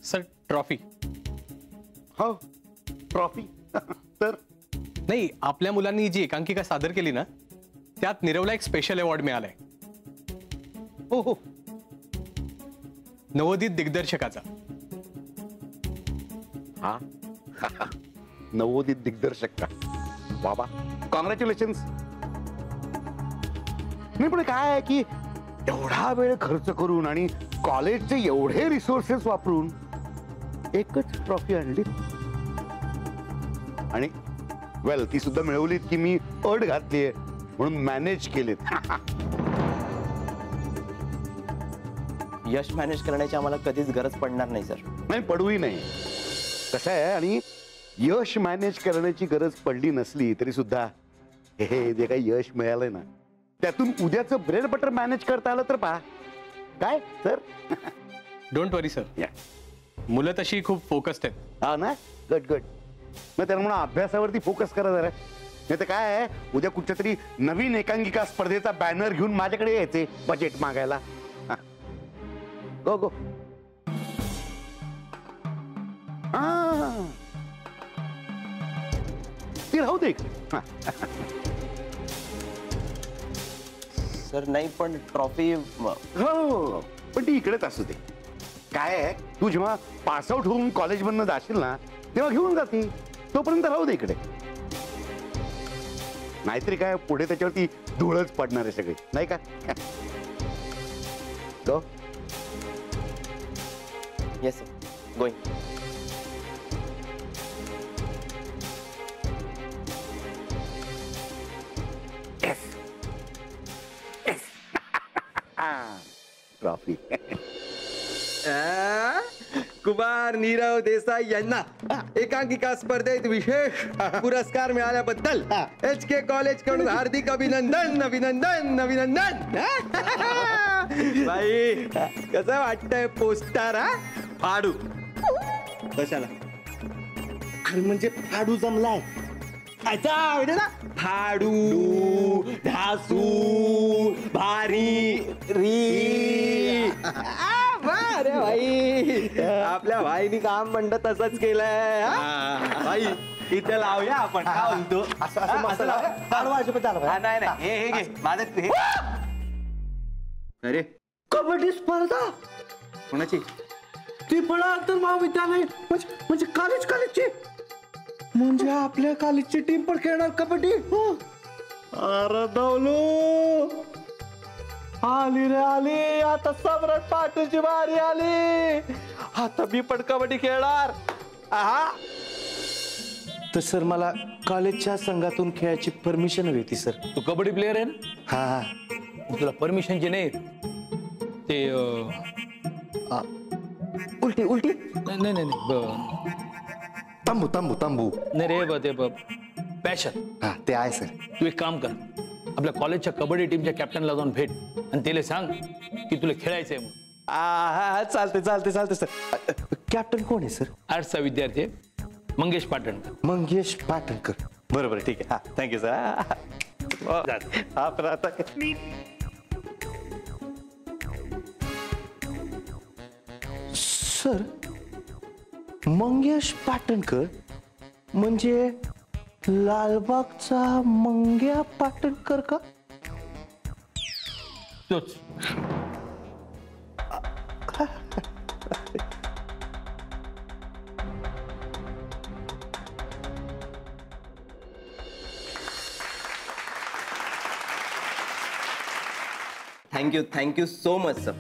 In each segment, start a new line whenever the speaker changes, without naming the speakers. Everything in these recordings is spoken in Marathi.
Sir trophy.
हो ट्रॉफी. तर
नाही, आपल्या मुलांनी जी एकांकिका सादर केली ना त्यात नीरवला एक स्पेशल अवॉर्ड मिळालाय.
हो हो
नवोदित दिग्दर्शकाचा.
हा नवोदित दिग्दर्शक का बाबा, कॉंग्रॅच्युलेशन्स. नाही पण काय आहे की एवढा वेळ खर्च करून आणि कॉलेजचे एवढे रिसोर्सेस वापरून एकच ट्रॉफी आणली आणि वेल ती सुद्धा मिळवलीत की मी अट घातलीये म्हणून मॅनेज केलेत.
यश मॅनेज करण्याची आम्हाला कधीच गरज पडणार नाही सर.
नाही पडूही नाही. कसं आहे, आणि यश मॅनेज करण्याची गरज पडली नसली तरी सुद्धा हे जे काही यश मिळालंय ना त्यातून उद्याचं ब्रेड बटर मॅनेज करता आलं तर पहा काय सर.
डोंट वरी सर, मुलं तशी खूप फोकस्ड आहेत.
हा ना, गुड गुड. मग त्यांना म्हणून अभ्यासावरती फोकस करा जरा. नाही तर काय आहे, उद्या कुठच्या तरी नवीन एकांकिका स्पर्धेचा बॅनर घेऊन माझ्याकडे यायचे बजेट मागायला. गो गो. ती राहू दे.
सर नाही पण ट्रॉफी.
हो पण ती इकडेच असू दे. काय आहे, तू जेव्हा पासआउट होऊन कॉलेजमधनं जाशील ना तेव्हा घेऊन जाते. तोपर्यंत राहू दे इकडे. नाहीतरी काय पुढे त्याच्यावरती धूळच पडणार आहे सगळे, नाही का. Go.
Yes sir, going.
Trophy.
Kumar Nirav Desai यांना एकांकिका स्पर्धेत विशेष पुरस्कार मिळाल्याबद्दल HK कॉलेज कडून हार्दिक अभिनंदन अभिनंदन अभिनंदन. बाई कसं वाटतंय पोस्टर? हा फाडू कशाला? अरे म्हणजे फाडू जमलाय. फाडू ढासू भारी री. अरे भाई आपल्या भाईनी काम म्हणत तसंच केलंय. भाई इथे लावूया आपण. काय म्हणतो? नाही नाही हे घे माझं. अरे कबड्डी स्पर्धा कोणाची? ती पण तर महाविद्यालय म्हणजे कॉलेजची. म्हणजे आपल्या कॉलेजची टीम पण खेळणार कबड्डी. अरे दौलू आली रे आली. आता सम्राट पाटूची बारी आली. आता मी पण कबड्डी खेळणार.
तर सर मला कॉलेजच्या संघातून खेळायची परमिशन हवी होती सर.
तू कबड्डी प्लेअर आहे ना?
हा.
तुला परमिशनची नाही ते
उलटी उलटी.
नाही नाही नाही
तंबू तंबू तंबू.
नाही रे ते पॅशन.
हा ते आहे सर.
तू एक काम कर, आपल्या कॉलेजच्या कबड्डी टीमच्या कॅप्टनला जाऊन भेट आणि त्याला सांग की तुला खेळायचंय म्हणून.
चालते चालते चालते सर. कॅप्टन कोण आहे सर?
आर्ट्सचा विद्यार्थी मंगेश पाटणकर.
मंगेश पाटणकर. बरोबर ठीक आहे. हा thank you sir. Sir Mangesh Patankar म्हणजे लालबागचा मंग्या पाटणकर का?
तोच.
Thank you so much sir.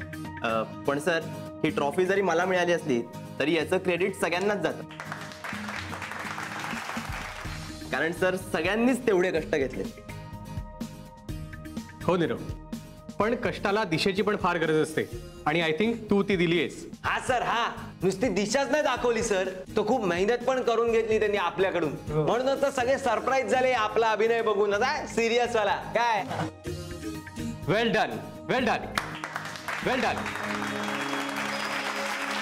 पण सर ही ट्रॉफी जरी मला मिळाली असली तरी याचं क्रेडिट सगळ्यांनाच जातं. कारण सर सगळ्यांनीच तेवढे कष्ट घेतले.
हो नीरव, पण कष्टाला दिशेची पण फार गरज असते आणि आय थिंक तू ती दिली आहेस.
हा सर. हा नुसती दिशाच नाही दाखवली सर, तो खूप मेहनत पण करून घेतली त्यांनी आपल्याकडून. म्हणूनच तर सगळे सरप्राईज झाले आपला अभिनय बघून. सिरियस वाला काय.
Well done well done well done.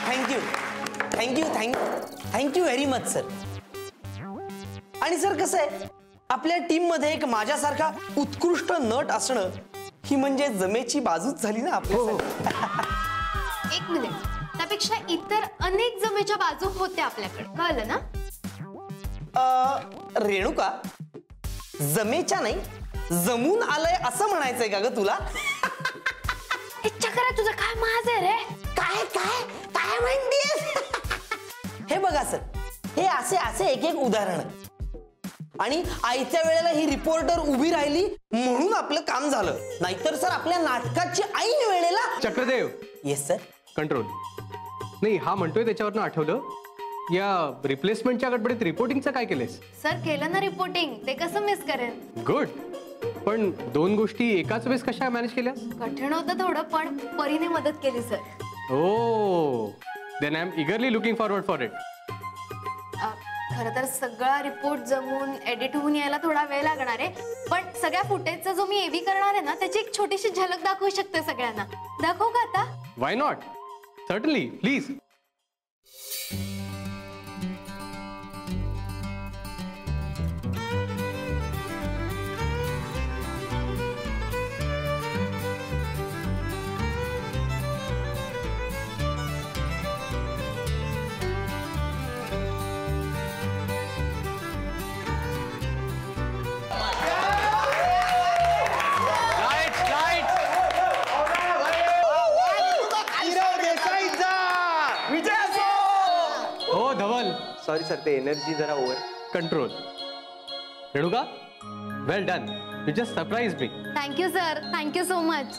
Thank you thank you thank you thank you very much sir. आणि सर कसं आहे, आपल्या टीम मध्ये एक माझ्यासारखा उत्कृष्ट नट असणं ही म्हणजे जमेची बाजूच झाली ना आपल्या.
एक मिनिट, त्यापेक्षा इतर अनेक जमेच्या बाजू होत्या आपल्याकडे, कळलं ना?
रेणुका, जमेच्या नाही जमून आलंय असं म्हणायचंय का ग तुला?
चक्रा तुझं काय माझ आहे रे?
काय काय काय म्हणतेस? हे बघा सर, हे असे असे एक एक उदाहरण, आणि आयत्या वेळेला ही रिपोर्टर उभी राहिली म्हणून आपलं काम झालं, नाहीतर सर आपल्या नाटकाची ऐन वेळेला.
Chakradeo,
yes sir.
कंट्रोल. नाही, हा म्हणतोय त्याच्यावरनं आठवलं, या रिप्लेसमेंटच्या गडबडीत रिपोर्टिंगचं काय केलंयस?
सर केलं ना रिपोर्टिंग, ते कसं मिस करेन?
गुड. पण दोन गोष्टी एकाच वेळेस कशा मॅनेज केल्यास?
कठीण होतं थोडं, पण परीने मदत केली sir.
Oh, then I am eagerly looking forward for it.
खरं तर सगळा रिपोर्ट जमून एडिट होऊन यायला थोडा वेळ लागणार आहे, पण सगळ्या फुटेजचा जो मी एव्ही करणार आहे ना, त्याची एक छोटीशी झलक दाखवू शकते सगळ्यांना. दाखवू का आता?
Why not, certainly, please.
Sorry sir, ते एनर्जी जरा over.
Control. Renuka, well done. You just surprise me.
Thank you sir, thank you so much.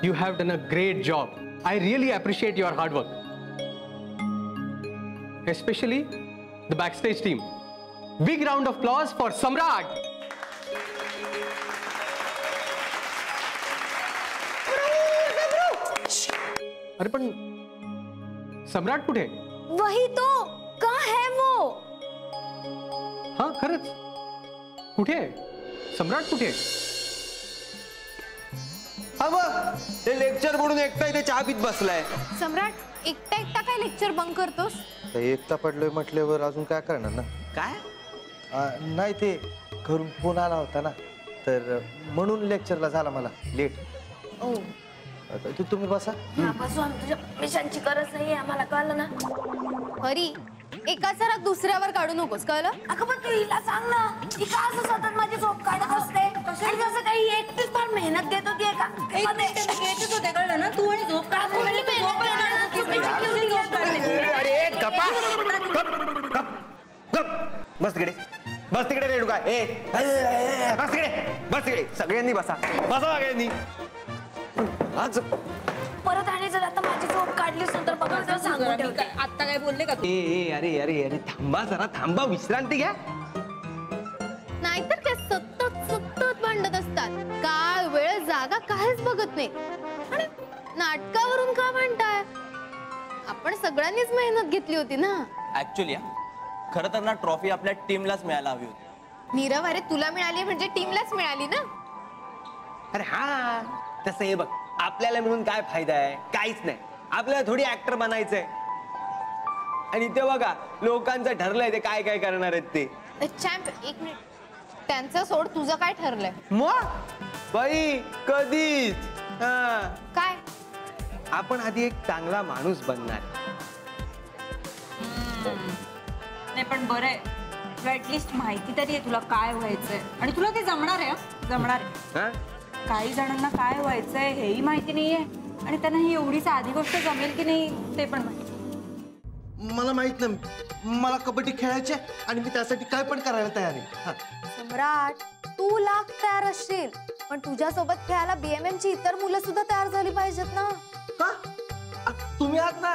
You have done a great job. I really appreciate your hard work. Especially the backstage team. Big round of applause for Samrat. अरे पण सम्राट कुठे?
वही तो, कहाँ है वो?
हाँ खरंच, कुठे आहे सम्राट? कुठे आहे?
हा बघ, ते लेक्चर म्हणून एकटा इथे चहा पीत बसलाय.
सम्राट एकटा एकटा काय लेक्चर बंक करतोस?
एकटा पडलोय म्हटल्यावर अजून काय करणार ना.
काय?
नाही, ते घरून फोन आला होता ना, तर म्हणून लेक्चरला झाला मला लेट.
ओ,
तुम्ही बसा.
यापासून तुझ्या पैशांची गरज नाहीये, आम्हाला कळलं ना. हरी, एका सरात दुसऱ्यावर काढू नकोस, कळलं? अगं पण तू हिला सांग ना, ती का असं सतत माझी झोप काढत असते? आणि जसं काही एकटीच फार मेहनत घेत होती का? घेतच होते, कळलं ना? तू आणि झोप काढ.
अरे गप्पा, बस तिकडे, बस तिकडे रेणुका. बस तिकडे, बस तिकडे. सगळ्यांनी बसा, बसा सगळ्यांनी. आज
परत आणि जर आता माझी झोप काढलीस तर बघा सांगून ठेवते.
आता काय बोलले का?
अरे अरे अरे थांबा जरा, थांबा, विश्रांती घ्या.
नाहीतर काय सतत सतत भांडत असतात, काळ वेळ जागा काहीच बघत नाही. आणि नाटकावरून का म्हणताय? आपण सगळ्यांनीच मेहनत घेतली होती ना.
ऍक्च्युली खरं तर ना ट्रॉफी आपल्या टीमलाच मिळायला हवी होती.
नीरव, अरे तुला मिळाली म्हणजे टीमलाच मिळाली ना.
अरे हा, तसं हे बघ, आपल्याला मिळून काय फायदा आहे? काहीच नाही. आपल्याला थोडी ऍक्टर बनायचंय. आणि ते बघा, लोकांचं ठरलंय ते काय काय करणार आहेत ते.
चॅम्प, एक मिनिट, त्यांचं सोड, तुझं काय ठरलंय?
मग बाई कधीच. हा,
काय?
आपण आधी एक चांगला माणूस बनणार.
नाही पण बरं आहे, ऍटलिस्ट माहिती तरी आहे तुला काय व्हायचंय, आणि तुला ते जमणार आहे. जमणार आहे.
हा,
काही जणांना काय व्हायचंय हेही माहिती नाहीये, आणि त्यांना ही एवढी साधी गोष्ट जमेल की नाही ते पण माहिती.
मला माहित नाही, मला कबड्डी खेळायची आणि मी त्यासाठी काय पण करायला तयार आहे.
सम्राट, तू लाख तयार असशील, पण तुझ्यासोबत खेळायला BMM ची इतर मुलं सुद्धा तयार झाली पाहिजेत ना.
का? तुम्ही आहात ना.